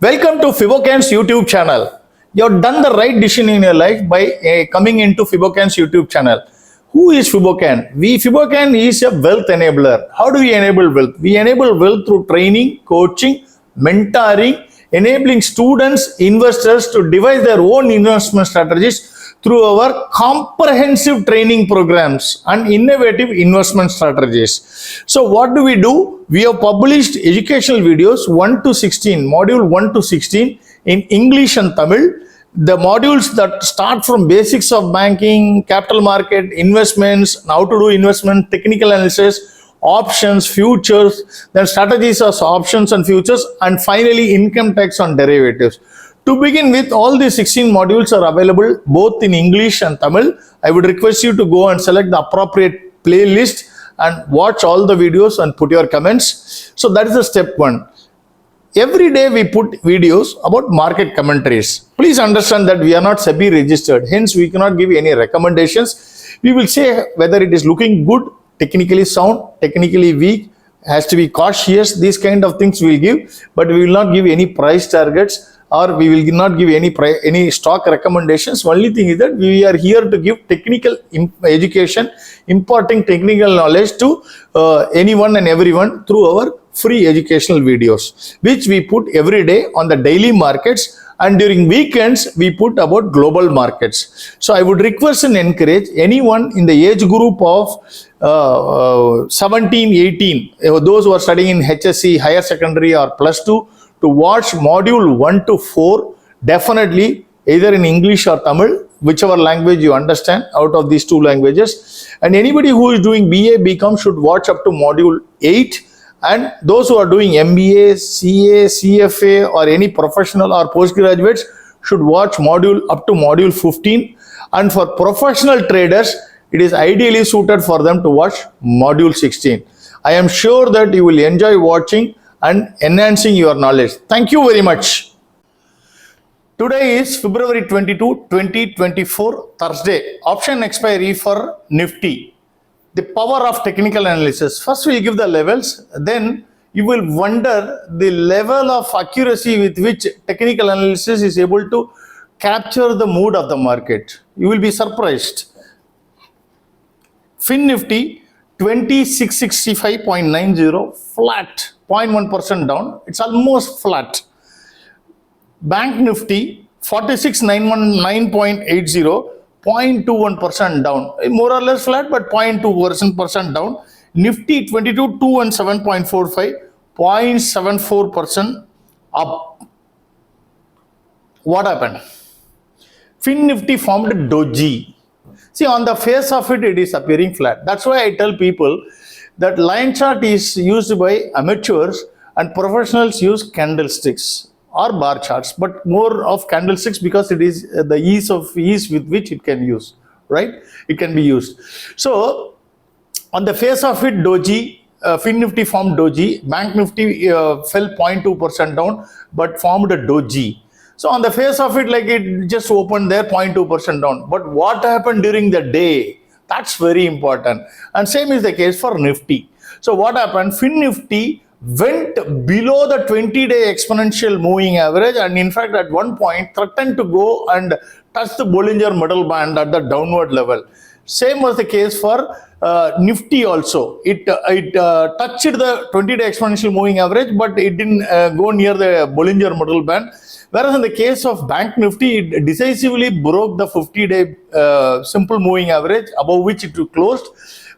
Welcome to Fibocan's YouTube channel. You have done the right decision in your life by coming into Fibocan's YouTube channel. Who is Fibocan? Fibocan is a wealth enabler. How do we enable wealth? We enable wealth through training, coaching, mentoring, enabling students, investors to devise their own investment strategies through our comprehensive training programs and innovative investment strategies. So what do? We have published educational videos 1 to 16, module 1 to 16 in English and Tamil. The modules that start from basics of banking, capital market, investments, how to do investment, technical analysis, options, futures, then strategies of options and futures, and finally income tax on derivatives. To begin with, all these 16 modules are available both in English and Tamil. I would request you to go and select the appropriate playlist and watch all the videos and put your comments. So that is the step one. Every day we put videos about market commentaries. Please understand that we are not SEBI registered. Hence, we cannot give any recommendations. We will say whether it is looking good, technically sound, technically weak, has to be cautious. These kind of things we will give, but we will not give any price targets, or we will not give any stock recommendations. Only thing is that we are here to give technical education, imparting technical knowledge to anyone and everyone through our free educational videos, which we put every day on the daily markets, and during weekends we put about global markets. So I would request and encourage anyone in the age group of 17, 18, those who are studying in HSC, higher secondary or plus 2, to watch module 1 to 4, definitely either in English or Tamil, whichever language you understand out of these two languages. And anybody who is doing BA, BCom should watch up to module 8. And those who are doing MBA, CA, CFA or any professional or postgraduates should watch up to module 15. And for professional traders, it is ideally suited for them to watch module 16. I am sure that you will enjoy watching and enhancing your knowledge. Thank you very much. Today is February 22, 2024, Thursday. Option expiry for Nifty. The power of technical analysis. First we give the levels, then you will wonder the level of accuracy with which technical analysis is able to capture the mood of the market. You will be surprised. Nifty 2665.90, flat, 0.1% down. It's almost flat. BankNifty 46,919.80, 0.21% down. More or less flat, but 0.2% down. Nifty 22,217.45, 0.74% up. What happened? Nifty formed doji. See, on the face of it, it is appearing flat. That's why I tell people that line chart is used by amateurs and professionals use candlesticks or bar charts, but more of candlesticks because it is the ease with which it can use, right? It can be used. So on the face of it, doji, Nifty formed doji. BankNifty fell 0.2% down, but formed a doji. So on the face of it, like it just opened there 0.2% down. But what happened during the day? That's very important. And same is the case for Nifty. So what happened? Nifty went below the 20-day exponential moving average, and in fact at one point threatened to go and touch the Bollinger middle band at the downward level. Same was the case for Nifty also. It touched the 20-day exponential moving average, but it didn't go near the Bollinger middle band. Whereas in the case of BankNifty, it decisively broke the 50-day simple moving average, above which it closed,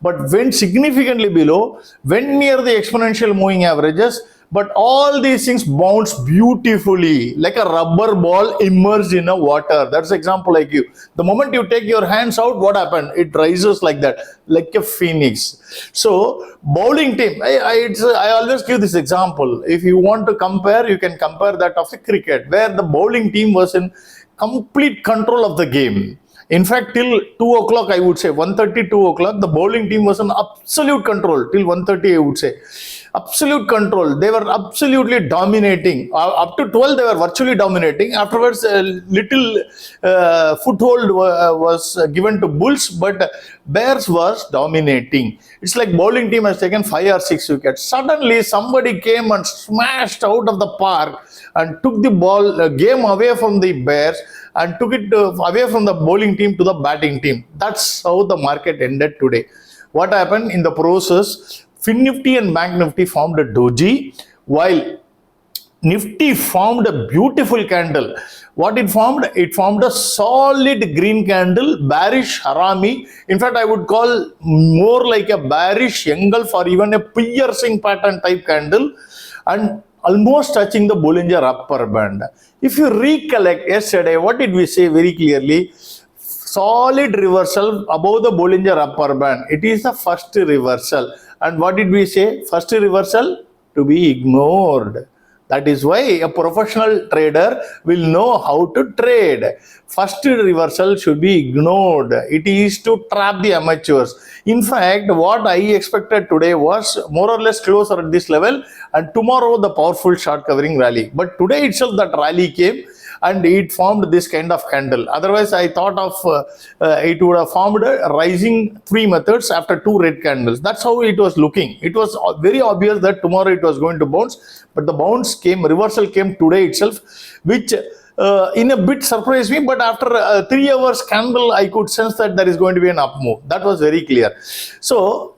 but went significantly below, went near the exponential moving averages, but all these things bounce beautifully like a rubber ball immersed in a water. That's the example I give. The moment you take your hands out, what happened? It rises like that, like a phoenix. So bowling team, I always give this example. If you want to compare, you can compare that of the cricket, where the bowling team was in complete control of the game. In fact, till 2 o'clock, I would say, 1:30, 2 o'clock, the bowling team was in absolute control, till 1:30, I would say. Absolute control. They were absolutely dominating. Up to 12, they were virtually dominating. Afterwards, a little foothold was given to Bulls, but Bears was dominating. It's like bowling team has taken 5 or 6 wickets. Suddenly, somebody came and smashed out of the park and took the ball game away from the Bears and took it away from the bowling team to the batting team. That's how the market ended today. What happened in the process? Nifty and BankNifty formed a doji, while Nifty formed a beautiful candle. What it formed? It formed a solid green candle, bearish harami. In fact, I would call more like a bearish engulf or even a piercing pattern type candle, and almost touching the Bollinger upper band. If you recollect yesterday, what did we say very clearly? Solid reversal above the Bollinger upper band. It is the first reversal. And what did we say? First reversal to be ignored. That is why a professional trader will know how to trade. First reversal should be ignored. It is to trap the amateurs. In fact, what I expected today was more or less closer at this level, and tomorrow the powerful short covering rally. But today itself that rally came and it formed this kind of candle. Otherwise, I thought of it would have formed a rising 3 methods after 2 red candles. That's how it was looking. It was very obvious that tomorrow it was going to bounce, but the bounce came, reversal came today itself, which in a bit surprised me. But after 3 hours candle, I could sense that there is going to be an up move. That was very clear. So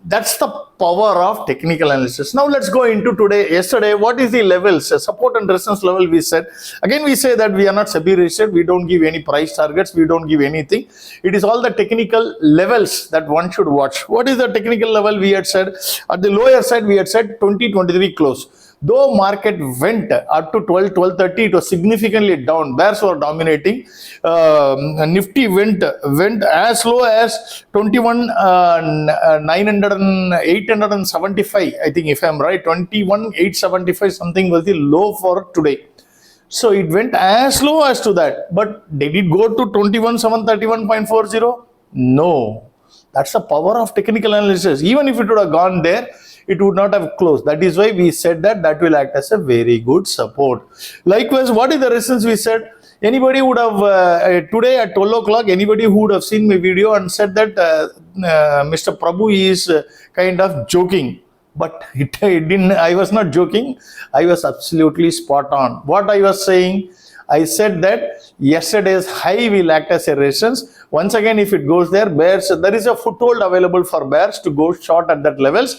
that's the power of technical analysis. Now let's go into today. Yesterday, what is the levels? Support and resistance level we said. Again, we say that we are not SEBI registered. We don't give any price targets. We don't give anything. It is all the technical levels that one should watch. What is the technical level we had said? At the lower side, we had said 2023 close. Though market went up to 12:30, it was significantly down. Bears were dominating. Nifty went as low as 875. I think, if I'm right, 21,875 something was the low for today. So it went as low as to that. But did it go to 21,731.40? No. That's the power of technical analysis. Even if it would have gone there, it would not have closed. That is why we said that will act as a very good support. Likewise, what is the resistance we said? Anybody would have, today at 12 o'clock, anybody who would have seen my video and said that Mr. Prabhu is kind of joking. But it didn't. I was not joking. I was absolutely spot on. What I was saying, I said that yesterday's high will act as a resistance. Once again, if it goes there, bears, there is a foothold available for bears to go short at that levels.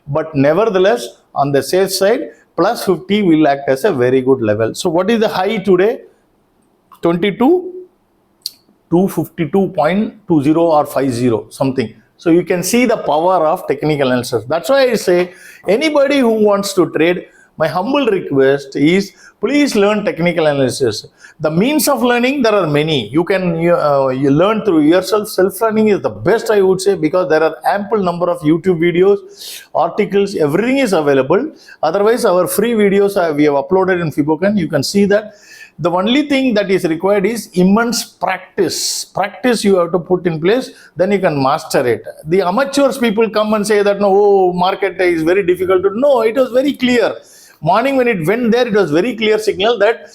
But nevertheless, on the safe side, plus 50 will act as a very good level. So what is the high today? 252.20 or 50 something. So you can see the power of technical analysis. That's why I say anybody who wants to trade, my humble request is please learn technical analysis. The means of learning, there are many. You can you learn through yourself. Self-learning is the best, I would say, because there are ample number of YouTube videos, articles, everything is available. Otherwise, our free videos we have uploaded in Fibocan. You can see that. The only thing that is required is immense practice. Practice you have to put in place, then you can master it. The amateurs people come and say that, no, market is very difficult to. No, it was very clear. Morning when it went there, it was very clear signal that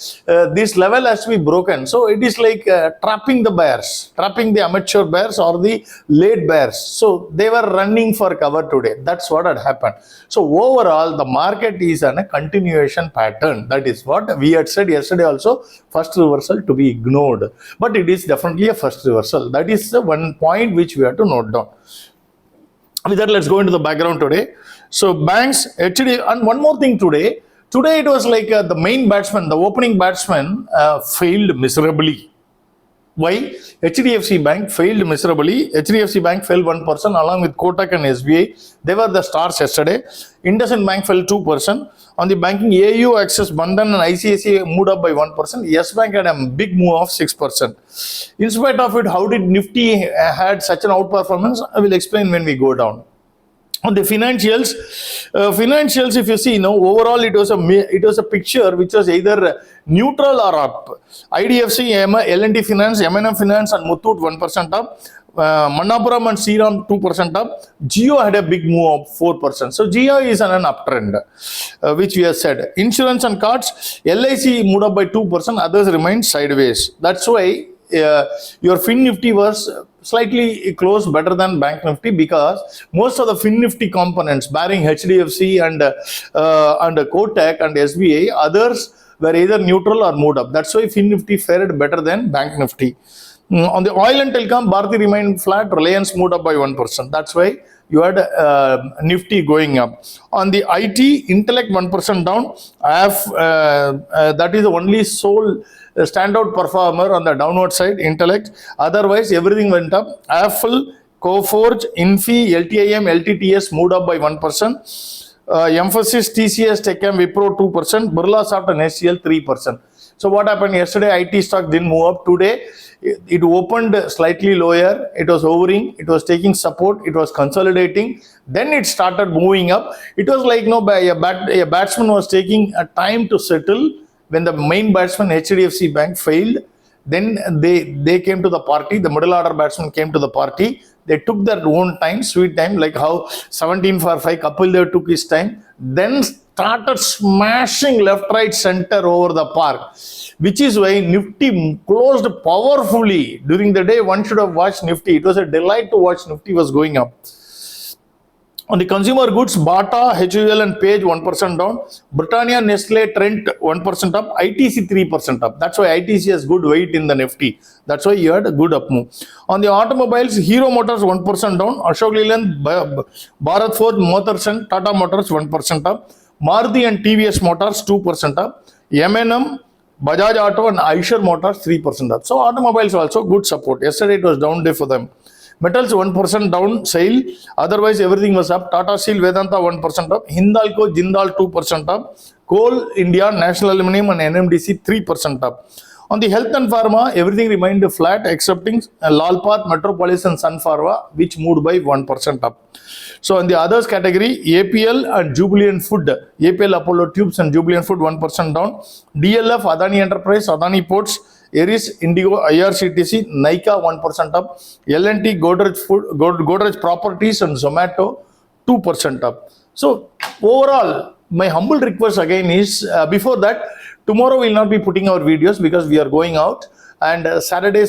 this level has to be broken. So it is like trapping the bears, trapping the amateur bears or the late bears. So they were running for cover today. That's what had happened. So overall, the market is on a continuation pattern. That is what we had said yesterday also, first reversal to be ignored. But it is definitely a first reversal. That is the one point which we have to note down. With that, let's go into the background today. So banks, actually, and one more thing today it was like the main batsman, the opening batsman failed miserably. Why? HDFC Bank failed miserably. HDFC Bank fell 1% along with Kotak and SBI. They were the stars yesterday. IndusInd Bank fell 2%. On the banking, AU, Axis, Bandhan and ICICI moved up by 1%. Yes Bank had a big move of 6%. In spite of it, how did Nifty had such an outperformance? I will explain when we go down. On the financials, if you see, overall it was a picture which was either neutral or up. IDFC, L&T Finance, M&M Finance, and Muthoot 1% up. Manappuram and Seram 2% up. Jio had a big move of 4%. So Jio is on an uptrend, which we have said. Insurance and cards, LIC moved up by 2%. Others remained sideways. That's why your FinNifty was slightly closed better than BankNifty, because most of the FinNifty components, barring HDFC and Kotak and SBI, others were either neutral or moved up. That's why FinNifty fared better than BankNifty. On the oil and telecom, Bharti remained flat. Reliance moved up by 1%. That's why you had Nifty going up. On the IT, Intellect 1% down. That is the only sole standout performer on the downward side, Intellect. Otherwise, everything went up. Apple, Coforge, Infi, LTIM, LTTS moved up by 1%. Emphasis, TCS, Techcam, Wipro 2%. Birlasoft and HCL 3%. So what happened yesterday? IT stock didn't move up. Today, it opened slightly lower. It was hovering. It was taking support. It was consolidating. Then it started moving up. It was like a batsman was taking a time to settle. When the main batsman HDFC Bank failed, then they came to the party. The middle order batsman came to the party. They took their own time, sweet time, like how 17 for 5 Kapil Dev took his time. Then started smashing left, right, center over the park, which is why Nifty closed powerfully. During the day, one should have watched Nifty. It was a delight to watch Nifty was going up. On the consumer goods, Bata, HUL and Page 1% down. Britannia, Nestle, Trent 1% up. ITC 3% up. That's why ITC has good weight in the Nifty. That's why you had a good up move. On the automobiles, Hero Motors 1% down. Ashok Leyland, Bharat Forge, Motherson, Tata Motors 1% up. Maruti and TVS Motors 2% up. M&M, Bajaj Auto and Eicher Motors 3% up. So automobiles also good support. Yesterday it was down day for them. Metals 1% down, SAIL. Otherwise everything was up. Tata Steel, Vedanta 1% up. Hindalco, Jindal 2% up. Coal India, National Aluminium and NMDC 3% up. On the health and pharma, everything remained flat excepting Lalpath, Metropolis and Sun Pharma, which moved by 1% up. So in the others category, APL and Jubilant Food, APL Apollo Tubes and Jubilant Food 1% down. DLF, Adani Enterprise, Adani Ports, Eris, Indigo, IRCTC, Nykaa 1% up. L&T, Godrej Properties and Zomato 2% up. So overall, my humble request again is, before that, tomorrow we will not be putting our videos because we are going out, and Saturday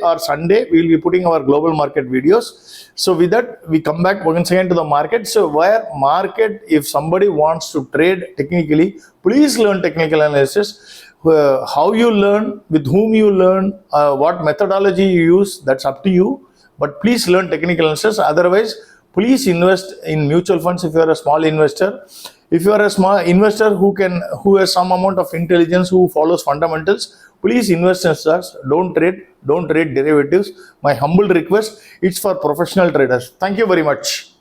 or Sunday we will be putting our global market videos. So with that, we come back once again to the market. So where market, if somebody wants to trade technically, please learn technical analysis. How you learn, with whom you learn, what methodology you use, that's up to you. But please learn technical analysis. Otherwise, please invest in mutual funds if you are a small investor. If you are a small investor who has some amount of intelligence, who follows fundamentals, please invest in stocks. Don't trade derivatives. My humble request, it's for professional traders. Thank you very much.